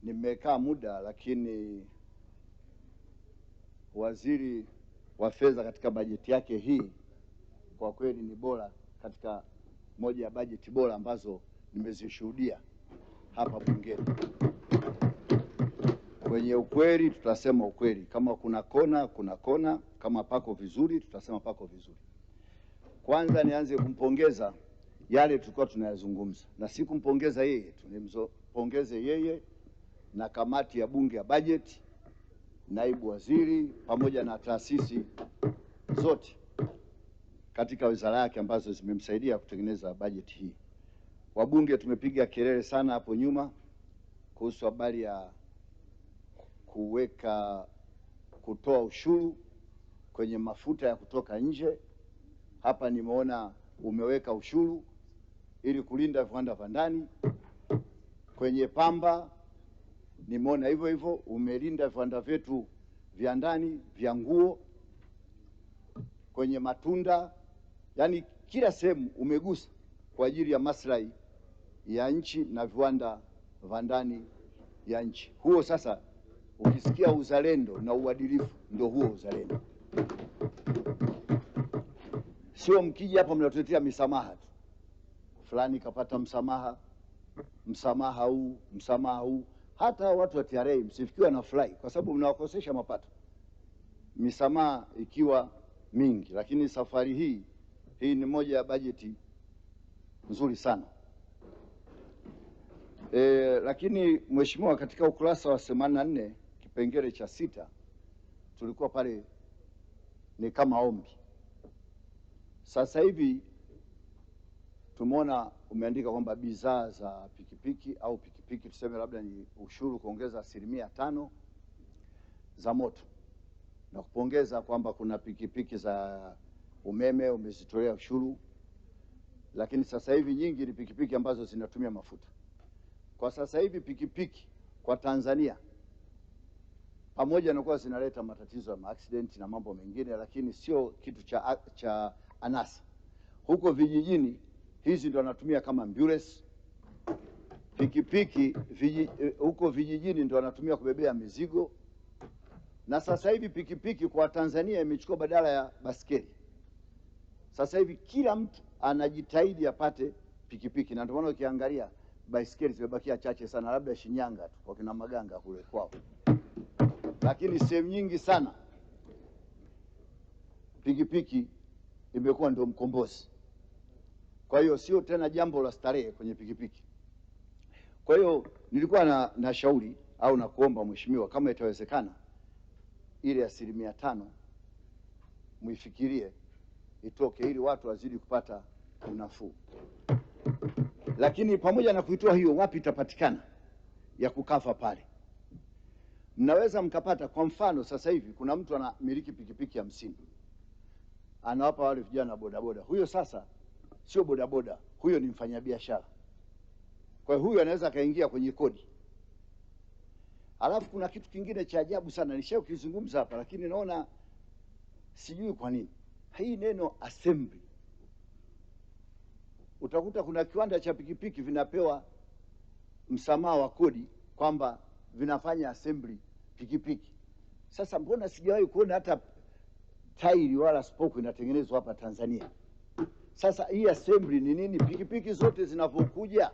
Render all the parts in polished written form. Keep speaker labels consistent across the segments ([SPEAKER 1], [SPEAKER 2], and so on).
[SPEAKER 1] nimekaa muda, lakini waziri wa fedha katika bajeti yake hii kwa kweli ni bora, katika moja ya bajeti bora ambazo nimezishuhudia hapa bungeni. Kwenye ukweli tutasema ukweli, kama kuna kona kuna kona, kama pako vizuri tutasema pako vizuri. Kwanza nianze kumpongeza yale tulikuwa tunayazungumza, na si kumpongeza yeye tu, nimpongeze yeye na kamati ya bunge ya bajeti, naibu waziri pamoja na taasisi zote katika wizara yake ambazo zimemsaidia kutengeneza bajeti hii. Wabunge tumepiga kelele sana hapo nyuma kuhusu habari ya kutoa ushuru kwenye mafuta ya kutoka nje. Hapa nimeona umeweka ushuru ili kulinda viwanda vya ndani. Kwenye pamba nimeona hivyo hivyo, umelinda viwanda vyetu vya ndani vya nguo. Kwenye matunda, yani kila sehemu umegusa kwa ajili ya maslahi ya nchi na viwanda vya ndani ya nchi. Huo sasa, ukisikia uzalendo na uadilifu, ndio huo uzalendo. Sio mkija hapa mnatuletea misamaha tu, fulani kapata msamaha, msamaha huu. Hata watu wa TRA msifikiwa na furahi, kwa sababu mnawakosesha mapato, misamaha ikiwa mingi. Lakini safari hii ni moja ya bajeti nzuri sana. Lakini mheshimiwa, katika ukurasa wa 84 kipengele cha 6 tulikuwa pale ni kama ombi. Sasa hivi tumeona umeandika kwamba bidhaa za pikipiki au pikipiki tuseme labda ni ushuru kuongeza 5% za moto, na kupongeza kwamba kuna pikipiki za umeme umezitolea ushuru, lakini sasa hivi nyingi ni pikipiki ambazo zinatumia mafuta. Kwa sasa hivi pikipiki kwa Tanzania, pamoja na kuwa zinaleta matatizo ya accident na mambo mengine, lakini sio kitu cha anasa. Huko vijijini hizi ndio wanatumia kama ambulance. Pikipiki huko vijijini ndio wanatumia kubebea mizigo. Na sasa hivi pikipiki kwa Tanzania imechukua badala ya baskeli. Sasa hivi kila mtu anajitahidi apate pikipiki, na ndio maana ukiangalia baiskeli zimebakia chache sana, labda Shinyanga tu kwa kina Maganga kule kwao, lakini sehemu nyingi sana pikipiki imekuwa ndio mkombozi. Kwa hiyo sio tena jambo la starehe kwenye pikipiki. Kwa hiyo nilikuwa na shauri au na kuomba mheshimiwa, kama itawezekana ile 5% muifikirie itoke, ili watu wazidi kupata unafuu. Lakini pamoja na kuitoa hiyo, wapi itapatikana ya kukafa pale? Mnaweza mkapata, kwa mfano sasa hivi kuna mtu anamiliki pikipiki 50, anawapa wale vijana bodaboda. Huyo sasa sio bodaboda, huyo ni mfanyabiashara. Kwa hiyo huyo anaweza kaingia kwenye kodi. Alafu kuna kitu kingine cha ajabu sana nishao kizungumza hapa, lakini naona sijui kwa nini. Hii neno assembly, utakuta kuna kiwanda cha pikipiki vinapewa msamaha wa kodi kwamba vinafanya assembly pikipiki. Sasa mbona sijawahi kuona hata tairi wala spoku inatengenezwa hapa Tanzania? Sasa hii assembly ni nini? Pikipiki zote zinapokuja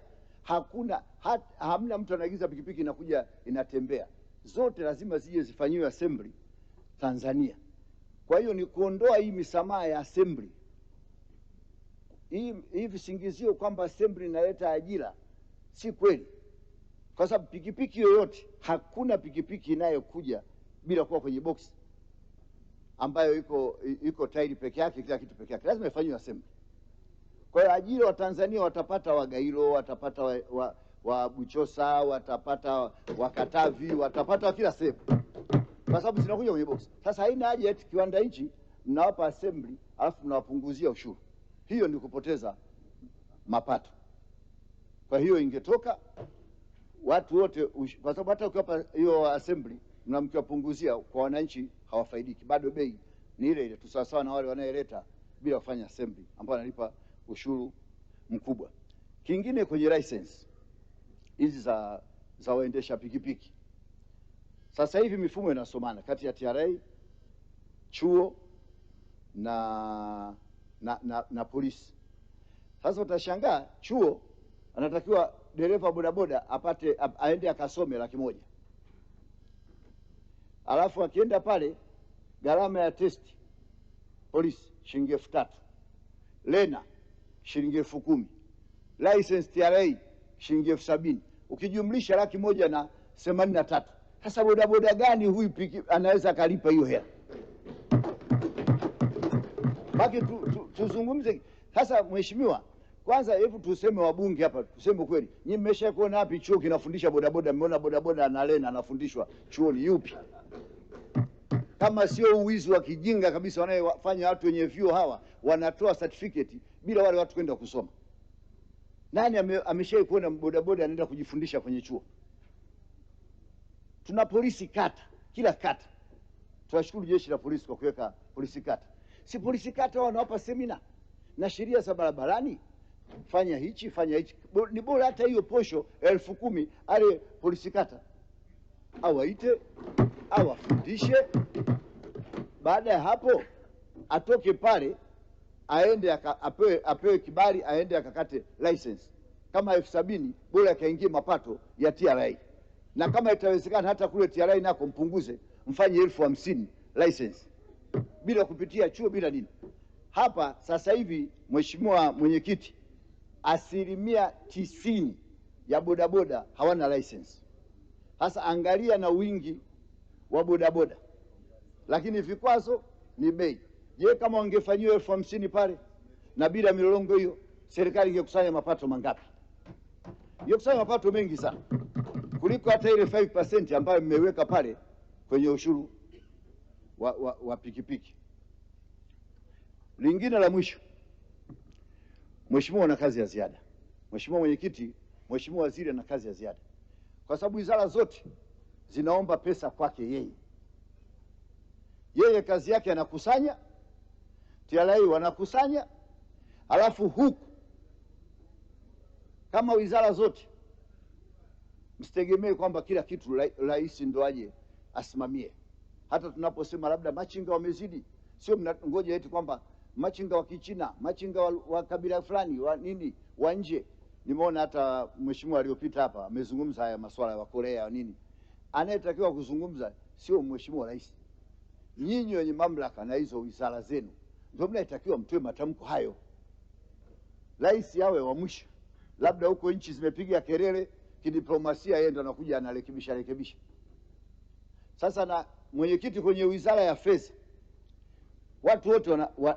[SPEAKER 1] hamna mtu anaagiza pikipiki inakuja inatembea, zote lazima zije zifanyiwe assembly Tanzania. Kwa hiyo ni kuondoa hii misamaha ya assembly. Hii visingizio kwamba assembly inaleta ajira si kweli, kwa sababu pikipiki yoyote, hakuna pikipiki inayokuja bila kuwa kwenye box ambayo iko tairi peke yake, kila kitu peke yake, lazima ifanywe assembly. Kwa hiyo ajira wa Tanzania watapata Wagairo, watapata wa Buchosa, watapata Wakatavi, watapata kila sehemu, kwa sababu zinakuja kwenye box. Sasa haina haja eti kiwanda hichi mnawapa assembly alafu mnawapunguzia ushuru. Hiyo ni kupoteza mapato. Kwa hiyo ingetoka watu wote, kwa sababu hata ukiwapa hiyo assembly na mkiwapunguzia, kwa wananchi hawafaidiki, bado bei ni ile ile tu, sawa na wale wanaeleta bila kufanya assembly ambao wanalipa ushuru mkubwa. Kingine kwenye license hizi za za waendesha pikipiki. Sasa hivi mifumo inasomana kati ya TRA, chuo na polisi. Sasa utashangaa chuo anatakiwa dereva bodaboda aende akasome $100,000. Alafu akienda pale gharama ya testi polisi shilingi 3,000, lena shilingi 10,000, license TRA shilingi 70,000, ukijumlisha $183,000. Sasa bodaboda gani huyu anaweza kalipa hiyo hela? Baki tuzungumze sasa. Mheshimiwa, kwanza hebu tuseme wabunge hapa, tuseme kweli, nyinyi mmesha kuona wapi chuo kinafundisha bodaboda? Mmeona bodaboda na lena anafundishwa chuoni yupi? Kama sio uwizi wa kijinga kabisa wanayofanya watu wenye vyuo hawa, wanatoa certificate bila wale watu kwenda kusoma. Nani ameshawahi kuona bodaboda anaenda kujifundisha kwenye chuo? Tuna polisi kata, kila kata. Tunashukuru jeshi la polisi kwa kuweka polisi kata. Si polisi kata wanawapa semina na sheria za barabarani, fanya hichi, fanya hichi. Ni bora hata hiyo posho 10,000 ale polisi kata awaite, awafundishe. Baada ya hapo atoke pale aende apewe kibali, aende akakate license. Kama 70,000 bora akaingie mapato ya TRA, na kama itawezekana hata kule TRA nako mpunguze, mfanye 50,000 license bila kupitia chuo bila nini. Hapa sasa hivi Mheshimiwa Mwenyekiti, 90% ya bodaboda hawana license. Sasa angalia na wingi wa bodaboda, lakini vikwazo ni bei. Je, kama wangefanyiwa 50,000 pale na bila milolongo hiyo, serikali ingekusanya mapato mangapi? Ingekusanya mapato mengi sana kuliko hata ile 5% ambayo mmeweka pale kwenye ushuru wa pikipiki. Lingine la mwisho, Mheshimiwa ana kazi ya ziada. Mheshimiwa Mwenyekiti, Mheshimiwa Waziri ana kazi ya ziada, kwa sababu wizara zote zinaomba pesa kwake yeye. Yeye kazi yake anakusanya, TRA wanakusanya, alafu huku kama wizara zote msitegemee kwamba kila kitu rais ndo aje asimamie. Hata tunaposema labda machinga wamezidi, sio mnangoja eti kwamba machinga wa Kichina, machinga wa kabila fulani, wa nini, wa nje. Nimeona hata mheshimiwa aliyopita hapa amezungumza haya masuala ya Korea wa nini. Anayetakiwa kuzungumza sio mheshimiwa rais. Nyinyi wenye mamlaka na hizo wizara zenu ndio mnatakiwa mtoe matamko hayo. Rais yawe wa mwisho, labda huko nchi zimepiga kelele kidiplomasia, yeye ndo anakuja anarekebisha. Sasa na mwenyekiti kwenye wizara ya fedha, watu wote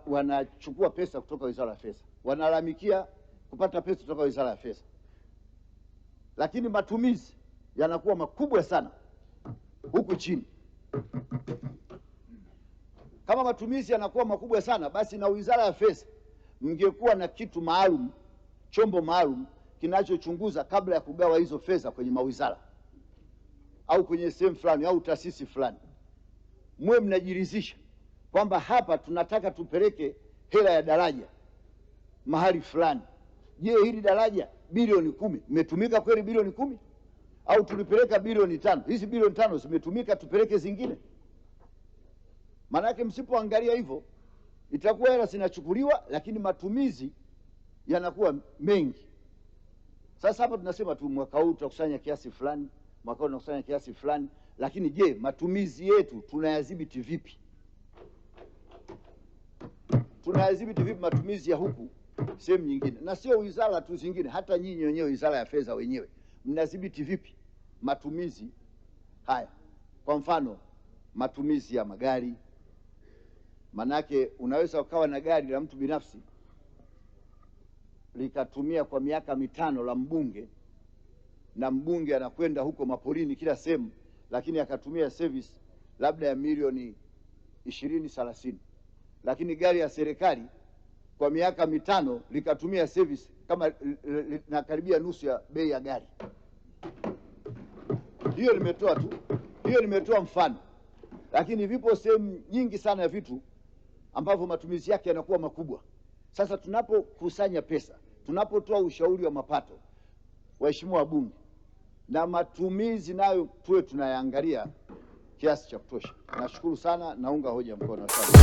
[SPEAKER 1] wanachukua pesa kutoka wizara ya fedha, wanalalamikia kupata pesa kutoka wizara ya fedha, lakini matumizi yanakuwa makubwa sana huku chini. Kama matumizi yanakuwa makubwa sana, basi na wizara ya fedha mngekuwa na kitu maalum, chombo maalum kinachochunguza kabla ya kugawa hizo fedha kwenye mawizara au kwenye sehemu fulani au taasisi fulani. Mwe mnajiridhisha kwamba hapa tunataka tupeleke hela ya daraja mahali fulani. Je, hili daraja bilioni 10 imetumika kweli bilioni 10? Au tulipeleka bilioni 5? Hizi bilioni 5 zimetumika, tupeleke zingine? Maanake msipoangalia hivyo itakuwa hela zinachukuliwa lakini matumizi yanakuwa mengi. Sasa hapa tunasema tu mwaka huu tutakusanya kiasi fulani, mwaka huu tunakusanya kiasi fulani, lakini je, matumizi yetu tunayadhibiti vipi? Tunayadhibiti vipi matumizi ya huku sehemu nyingine? Na sio wizara tu zingine, hata nyinyi wenyewe wizara ya fedha wenyewe mnadhibiti vipi matumizi haya? Kwa mfano matumizi ya magari. Manake unaweza ukawa na gari la mtu binafsi likatumia kwa miaka 5 la mbunge, na mbunge anakwenda huko maporini kila sehemu, lakini akatumia service labda ya milioni 20-30, lakini gari ya serikali kwa miaka 5 likatumia service kama na karibia nusu ya bei ya gari. Hiyo nimetoa mfano, lakini vipo sehemu nyingi sana ya vitu ambavyo matumizi yake yanakuwa makubwa. Sasa tunapokusanya pesa, tunapotoa ushauri wa mapato, waheshimiwa wabunge, na matumizi nayo tuwe tunayaangalia kiasi cha kutosha. Nashukuru sana, naunga hoja mkono. Asante.